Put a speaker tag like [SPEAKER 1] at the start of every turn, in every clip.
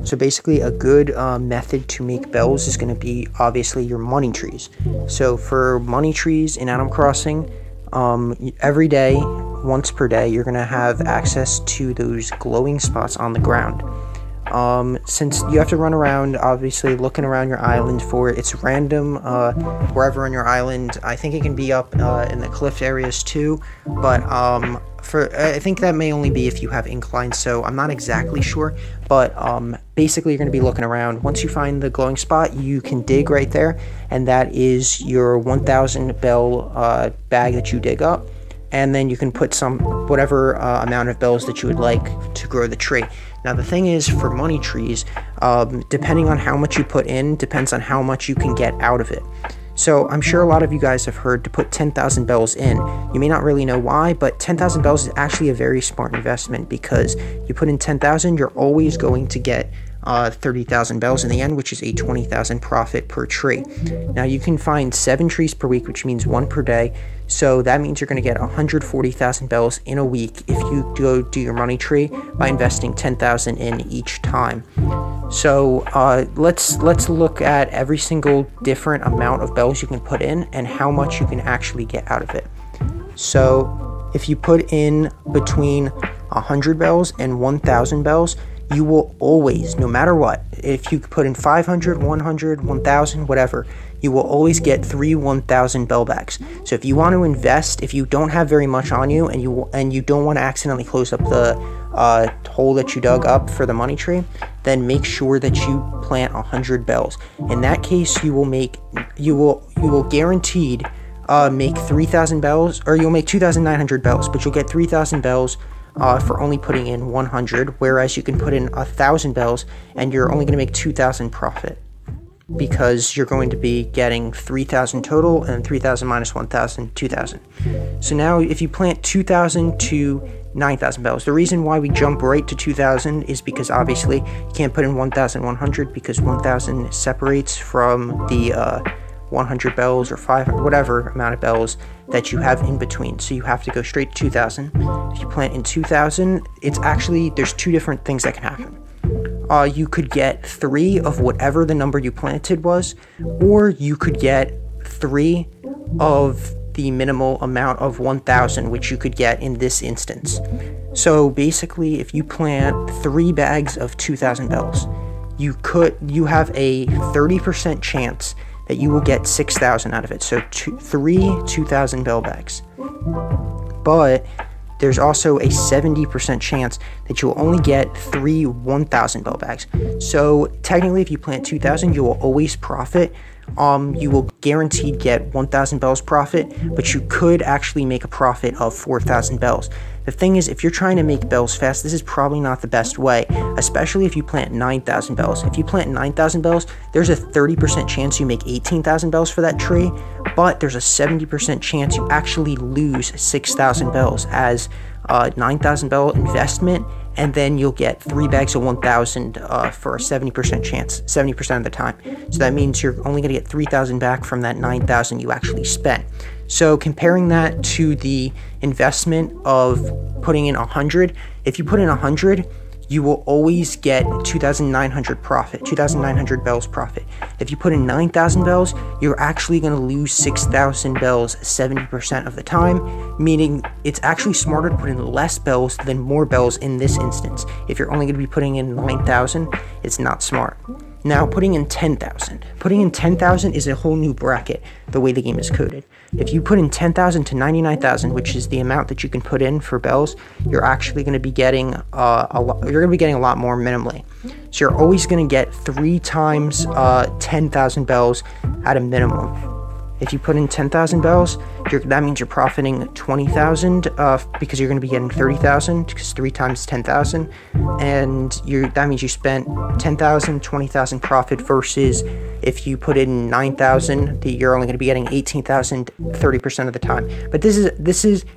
[SPEAKER 1] So basically a good method to make bells is going to be obviously your money trees. So for money trees in Animal Crossing, every day, once per day, you're going to have access to those glowing spots on the ground. Since you have to run around, obviously looking around your island for it, it's random wherever on your island. I think it can be up in the cliff areas too, but I think that may only be if you have inclines, so I'm not exactly sure, but basically you're going to be looking around. Once you find the glowing spot, you can dig right there, and that is your 1000 bell bag that you dig up, and then you can put whatever amount of bells that you would like to grow the tree. Now the thing is, for money trees, depending on how much you put in, depends on how much you can get out of it. So I'm sure a lot of you guys have heard to put 10,000 bells in. You may not really know why, but 10,000 bells is actually a very smart investment, because you put in 10,000, you're always going to get 30,000 bells in the end, which is a 20,000 profit per tree. Now you can find 7 trees per week, which means 1 per day. So that means you're going to get 140,000 bells in a week if you go do your money tree by investing 10,000 in each time. So let's look at every single different amount of bells you can put in and how much you can actually get out of it. So if you put in between 100 bells and 1,000 bells, you will always, no matter what, if you put in 500, 100, 1,000, whatever, you will always get 3 1,000 bell bags. So if you want to invest, if you don't have very much on you and you don't want to accidentally close up the hole that you dug up for the money tree, then make sure that you plant 100 bells. In that case, you will guaranteed make 3,000 bells, or you'll make 2,900 bells, but you'll get 3,000 bells for only putting in 100, whereas you can put in 1,000 bells and you're only going to make 2,000 profit, because you're going to be getting 3,000 total, and 3,000 minus 1,000, 2,000. So now if you plant 2,000 to 9,000 bells, the reason why we jump right to 2,000 is because obviously you can't put in 1,100, because 1,000 separates from the 100 bells or 500, whatever amount of bells that you have in between. So you have to go straight to 2,000. If you plant in 2,000, there's 2 different things that can happen. You could get 3 of whatever the number you planted was, or you could get 3 of the minimal amount of 1,000, which you could get in this instance. So basically, if you plant 3 bags of 2,000 bells, you have a 30% chance that you will get 6,000 out of it. So 3 2,000 bell bags. But there's also a 70% chance that you will only get 3 1,000 bell bags. So technically, if you plant 2,000, you will always profit. You will guaranteed get 1,000 bells profit, but you could actually make a profit of 4,000 bells. The thing is, if you're trying to make bells fast, this is probably not the best way, especially if you plant 9,000 bells. If you plant 9,000 bells, there's a 30% chance you make 18,000 bells for that tree, but there's a 70% chance you actually lose 6,000 bells as a 9,000 bell investment, and then you'll get 3 bags of 1,000 for a 70% chance, 70% of the time. So that means you're only going to get 3,000 back from that 9,000 you actually spent. So comparing that to the investment of putting in 100, if you put in 100, you will always get 2,900 profit, 2,900 bells profit. If you put in 9,000 bells, you're actually going to lose 6,000 bells 70% of the time, meaning it's actually smarter to put in less bells than more bells in this instance. If you're only going to be putting in 9,000, it's not smart. Now, putting in 10,000. Putting in 10,000 is a whole new bracket, the way the game is coded. If you put in 10,000 to 99,000, which is the amount that you can put in for bells, you're actually going to be getting a lot more minimally. So you're always going to get 3 times 10,000 bells at a minimum. If you put in 10,000 bells, that means you're profiting 20,000 because you're going to be getting 30,000, because 3 times 10,000, and that means you spent 10,000, 20,000 profit, versus if you put in 9,000, you're only going to be getting 18,000 30% of the time. But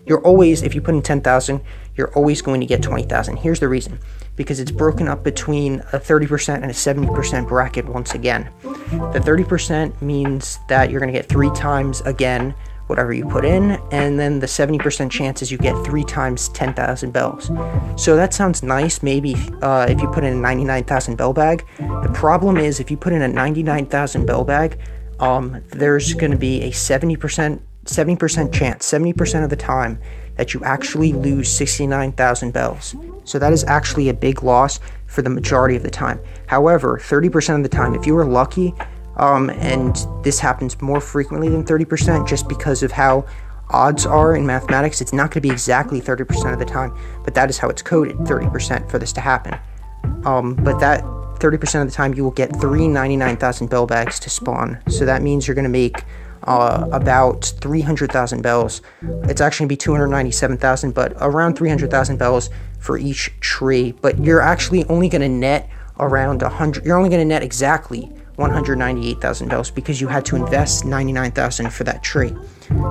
[SPEAKER 1] you're always, if you put in 10,000, you're always going to get 20,000. Here's the reason. Because it's broken up between a 30% and a 70% bracket once again. The 30% means that you're going to get 3 times again whatever you put in, and then the 70% chance is you get 3 times 10,000 bells. So that sounds nice, maybe if you put in a 99,000 bell bag. The problem is if you put in a 99,000 bell bag, there's going to be a 70% chance, 70% of the time, that you actually lose 69,000 bells. So that is actually a big loss for the majority of the time. However, 30% of the time, if you were lucky, and this happens more frequently than 30% just because of how odds are in mathematics, it's not going to be exactly 30% of the time, but that is how it's coded, 30% for this to happen. But that 30% of the time you will get 3 99,000 bell bags to spawn. So that means you're going to make about 300,000 bells. It's actually going to be 297,000, but around 300,000 bells for each tree. But you're actually only going to net around 100. You're only going to net exactly 198,000 bells because you had to invest 99,000 for that tree.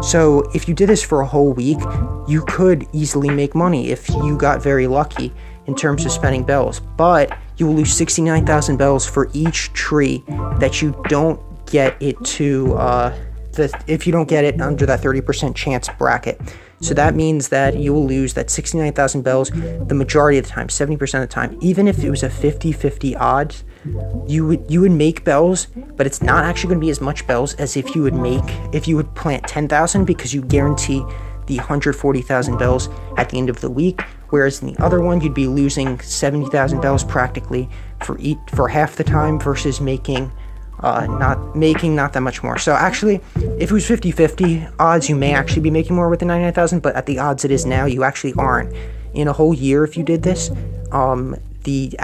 [SPEAKER 1] So if you did this for a whole week, you could easily make money if you got very lucky in terms of spending bells. But you will lose 69,000 bells for each tree that you don't get it to. If you don't get it under that 30% chance bracket. So that means that you will lose that 69,000 bells the majority of the time, 70% of the time. Even if it was a 50-50 odds, you would make bells, but it's not actually going to be as much bells as if you would plant 10,000, because you guarantee the 140,000 bells at the end of the week. Whereas in the other one, you'd be losing 70,000 bells practically for half the time versus making not that much more. So actually, if it was 50-50 odds, you may actually be making more with the 99,000, but at the odds it is now, you actually aren't. In a whole year, if you did this, the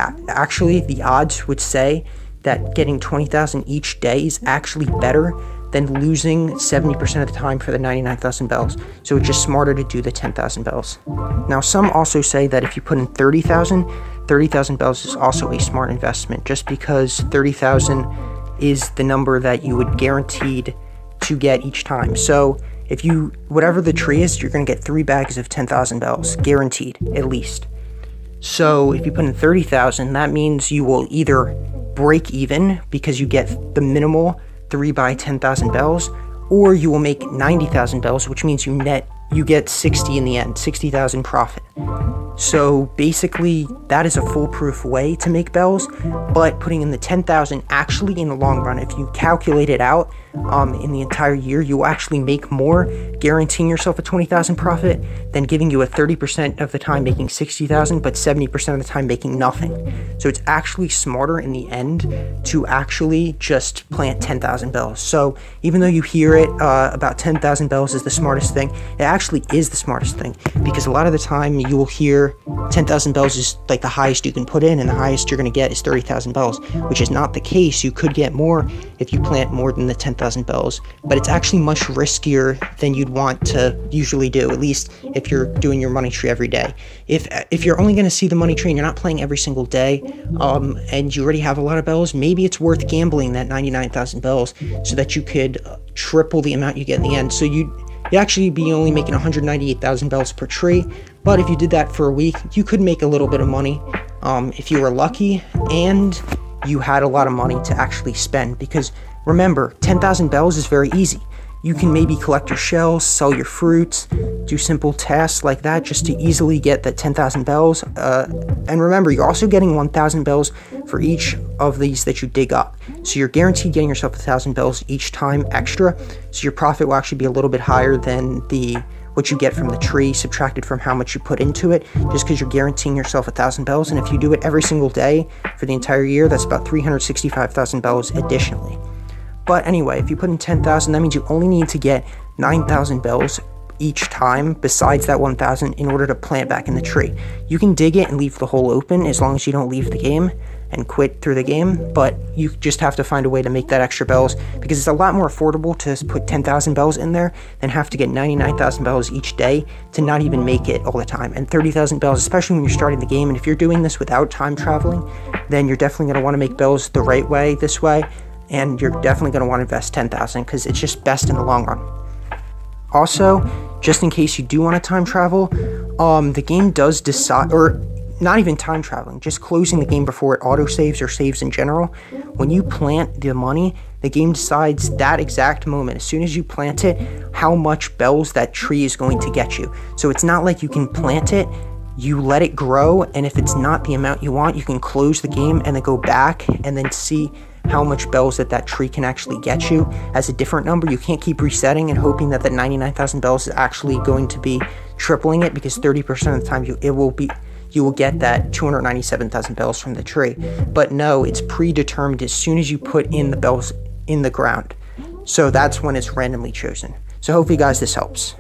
[SPEAKER 1] odds would say that getting 20,000 each day is actually better than losing 70% of the time for the 99,000 bells. So it's just smarter to do the 10,000 bells. Now, some also say that if you put in 30,000 bells is also a smart investment, just because 30,000 is the number that you would guaranteed to get each time. So if whatever the tree is, you're going to get 3 bags of 10,000 bells, guaranteed, at least. So if you put in 30,000, that means you will either break even because you get the minimal 3 by 10,000 bells, or you will make 90,000 bells, which means you get 60 in the end, 60,000 profit. So basically, that is a foolproof way to make bells, but putting in the 10,000, actually in the long run, if you calculate it out in the entire year, you will actually make more, guaranteeing yourself a 20,000 profit, than giving you a 30% of the time making 60,000, but 70% of the time making nothing. So it's actually smarter in the end to actually just plant 10,000 bells. So even though you hear it about 10,000 bells is the smartest thing, it actually is the smartest thing, because a lot of the time you will hear 10,000 bells is like the highest you can put in, and the highest you're going to get is 30,000 bells, which is not the case. You could get more if you plant more than the 10,000 bells, but it's actually much riskier than you'd want to usually do, at least if you're doing your money tree every day. If you're only going to see the money tree and you're not playing every single day, and you already have a lot of bells, maybe it's worth gambling that 99,000 bells so that you could triple the amount you get in the end. So you'd actually be only making 198,000 bells per tree, but if you did that for a week, you could make a little bit of money if you were lucky and you had a lot of money to actually spend. Because remember, 10,000 bells is very easy. You can maybe collect your shells, sell your fruits, do simple tasks like that just to easily get that 10,000 bells. And remember, you're also getting 1,000 bells for each of these that you dig up. So you're guaranteed getting yourself 1,000 bells each time extra. So your profit will actually be a little bit higher than what you get from the tree, subtracted from how much you put into it, just because you're guaranteeing yourself 1,000 bells. And if you do it every single day for the entire year, that's about 365,000 bells additionally. But anyway, if you put in 10,000, that means you only need to get 9,000 bells each time besides that 1,000 in order to plant back in the tree. You can dig it and leave the hole open as long as you don't leave the game and quit through the game, but you just have to find a way to make that extra bells, because it's a lot more affordable to put 10,000 bells in there than have to get 99,000 bells each day to not even make it all the time. And 30,000 bells, especially when you're starting the game, and if you're doing this without time traveling, then you're definitely going to want to make bells the right way, this way, and you're definitely going to want to invest 10,000 because it's just best in the long run. Also, just in case you do want to time travel, the game does decide, or not even time traveling, just closing the game before it autosaves or saves in general. When you plant the money, the game decides that exact moment, as soon as you plant it, how much bells that tree is going to get you. So it's not like you can plant it, you let it grow, and if it's not the amount you want, you can close the game and then go back and then see how much bells that tree can actually get you as a different number. You can't keep resetting and hoping that 99,000 bells is actually going to be tripling it, because 30% of the time you will get that 297,000 bells from the tree. But no, it's predetermined as soon as you put in the bells in the ground. So that's when it's randomly chosen. So hopefully guys, this helps.